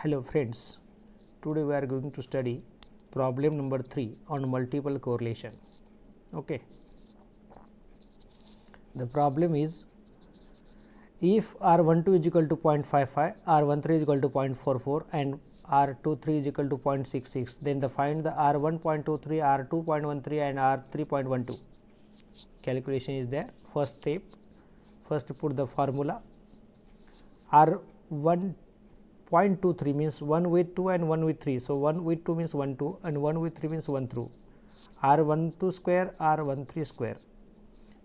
Hello friends, today we are going to study problem number 3 on multiple correlation. Okay. The problem is, if R12 is equal to 0.55, R13 is equal to 0.44 and R23 is equal to 0.66, then find the R1.23, R2.13 and R3.12. Calculation is there. First step, first put the formula. R1.23 means 1 with 2 and 1 with 3. So, 1 with 2 means 1 2 and 1 with 3 means 1 3. R12 square, R13 square.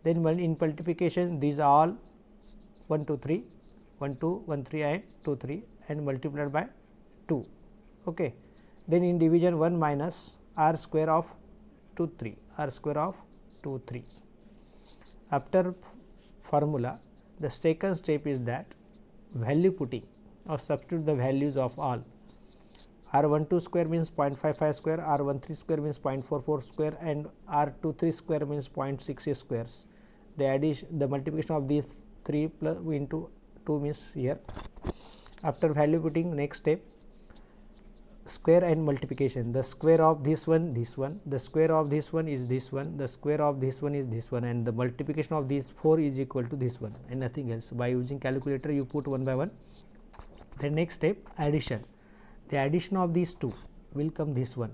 Then in multiplication, these are all 1 2 3, 1 2, 1 3 and 2 3 and multiplied by 2. Okay. Then in division 1 minus R square of 2 3, R square of 2 3. After formula, the second step is that value putting or substitute the values of all. R12 square means 0.55 square, R13 square means 0.44 square and R23 square means 0.68 squares. The multiplication of these 3 plus into 2 means here. After value putting, next step, square and multiplication. The square of this one, the square of this one is this one, the square of this one is this one, and the multiplication of these 4 is equal to this one and nothing else. By using calculator, you put one by one. The next step, addition. The addition of these two will come this one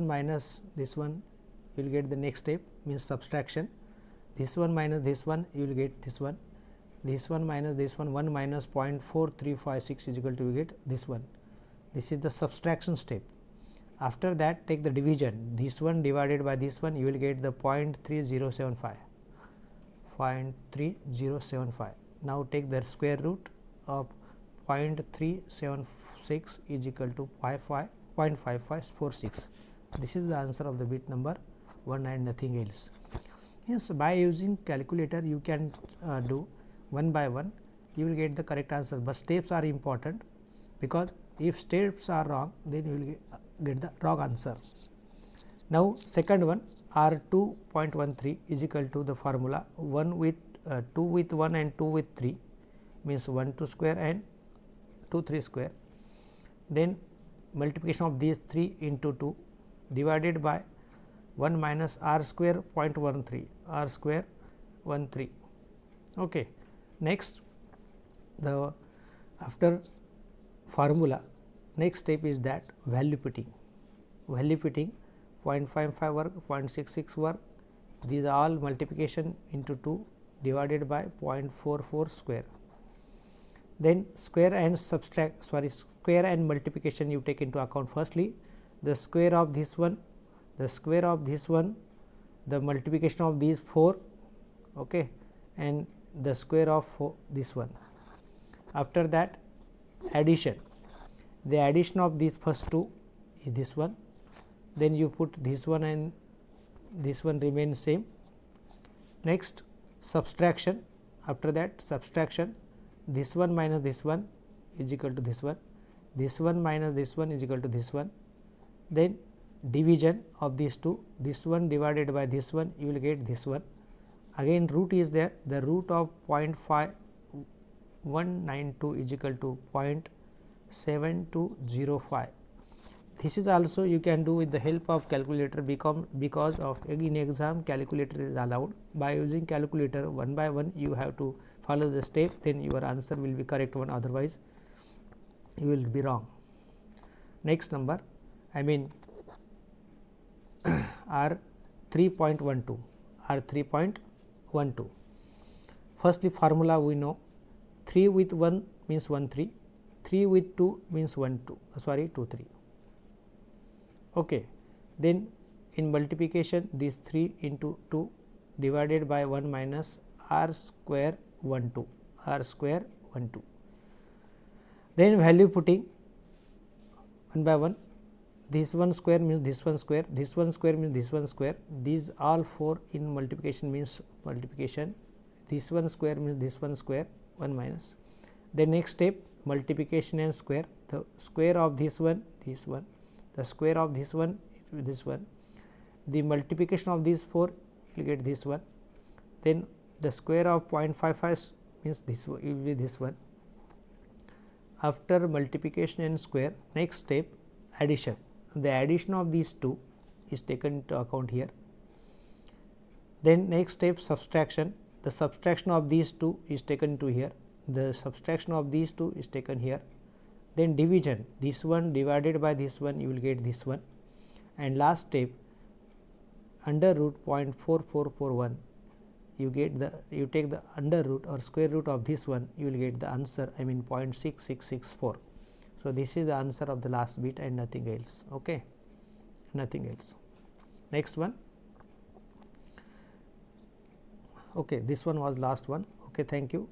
minus this one, you will get the next step, means subtraction. This one minus this one, you will get this one minus this one, 1 minus 0.4356 is equal to, you get this one. This is the subtraction step. After that, take the division, this one divided by this one, you will get the 0.3075. Now take the square root of 0.376 is equal to 0.5546. This is the answer of the bit number 1 and nothing else. Hence, by using calculator, you can do one by one, you will get the correct answer, but steps are important, because if steps are wrong, then you will get the wrong answer. Now, second one, R2.13 is equal to the formula 1 with 2 with 1 and 2 with 3 means 1 2 square and 2 3 square. Then multiplication of these 3 into 2 divided by 1 minus R square 0.13, R square 13. Okay. Next, the after formula, next step is that value putting. 0.55 work, 0.66 work, these are all multiplication into 2 divided by 0.44 square. Then square and square and multiplication you take into account. Firstly, the square of this one, the square of this one, the multiplication of these 4, okay, and the square of this one. After that, addition. The addition of these first two is this one, then you put this one and this one remains same. Next, subtraction. After that, subtraction, this one minus this one is equal to this one, this one minus this one is equal to this one. Then division of these two, this one divided by this one, you will get this one. Again root is there, the root of 0.5192 is equal to 0.7205. This is also you can do with the help of calculator, because of in exam calculator is allowed. By using calculator, one by one you have to follow the step, then your answer will be correct one, otherwise you will be wrong. Next number, I mean R3.12, R3.12. Firstly, formula we know, 3 with 1 means 1 3, 3 with 2 means 1 2, 2 3. Okay. Then in multiplication, this 3 into 2 divided by 1 minus R square 1 2, R square 1 2. Then value putting one by one, this one square means this one square, this one square means this one square, these all 4 in multiplication means multiplication, this one square means this one square, 1 minus. The next step, multiplication and square, the square of this one, the square of this one, the multiplication of these 4, you will get this one. Then the square of 0.55 means this will be this one. after multiplication and square, next step addition. The addition of these two is taken into account here. Then next step subtraction, the subtraction of these two is taken into here, the subtraction of these two is taken here. Then division, this one divided by this one, you will get this one, and last step under root 0.4441, you get the, you take the under root or square root of this one, you will get the answer, I mean 0.6664. So, this is the answer of the last bit and nothing else. Okay, nothing else. Next one. Okay, this one was last one. Okay, thank you.